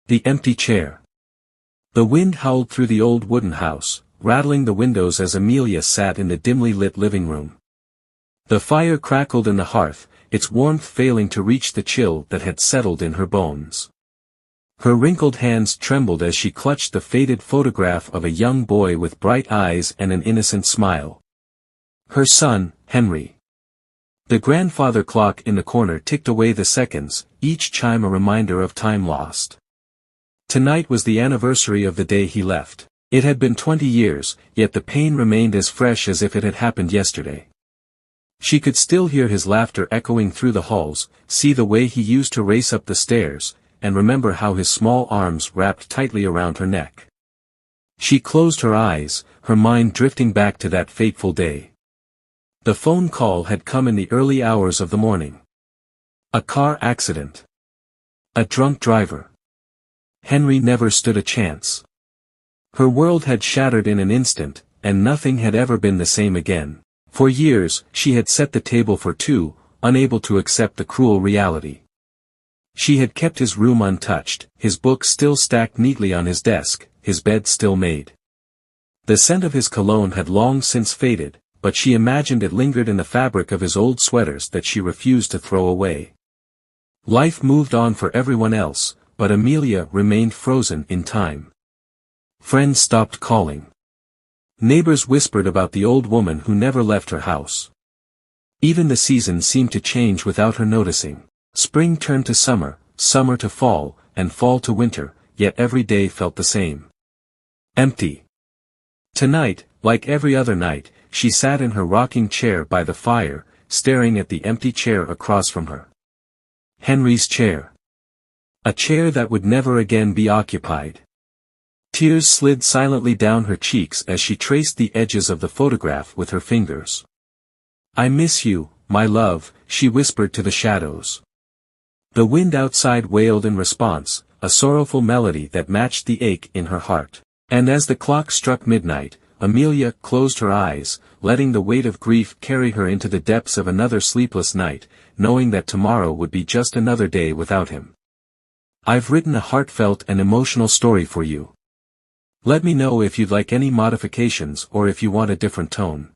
The empty chair. The wind howled through the old wooden house, rattling the windows as Amelia sat in the dimly lit living room. The fire crackled in the hearth, its warmth failing to reach the chill that had settled in her bones. Her wrinkled hands trembled as she clutched the faded photograph of a young boy with bright eyes and an innocent smile. Her son, Henry. The grandfather clock in the corner ticked away the seconds, each chime a reminder of time lost. Tonight was the anniversary of the day he left. It had been 20 years, yet the pain remained as fresh as if it had happened yesterday. She could still hear his laughter echoing through the halls, see the way he used to race up the stairs, and remember how his small arms wrapped tightly around her neck. She closed her eyes, her mind drifting back to that fateful day. The phone call had come in the early hours of the morning. A car accident. A drunk driver. Henry never stood a chance. Her world had shattered in an instant, and nothing had ever been the same again. For years, she had set the table for two, unable to accept the cruel reality. She had kept his room untouched, his books still stacked neatly on his desk, his bed still made. The scent of his cologne had long since faded, but she imagined it lingered in the fabric of his old sweaters that she refused to throw away. Life moved on for everyone else, but Amelia remained frozen in time. Friends stopped calling. Neighbors whispered about the old woman who never left her house. Even the seasons seemed to change without her noticing. Spring turned to summer, summer to fall, and fall to winter, yet every day felt the same. Empty. Tonight, like every other night, she sat in her rocking chair by the fire, staring at the empty chair across from her. Henry's chair. A chair that would never again be occupied. Tears slid silently down her cheeks as she traced the edges of the photograph with her fingers. "I miss you, my love," she whispered to the shadows. The wind outside wailed in response, a sorrowful melody that matched the ache in her heart. And as the clock struck midnight, Amelia closed her eyes, letting the weight of grief carry her into the depths of another sleepless night, knowing that tomorrow would be just another day without him. I've written a heartfelt and emotional story for you. Let me know if you'd like any modifications or if you want a different tone.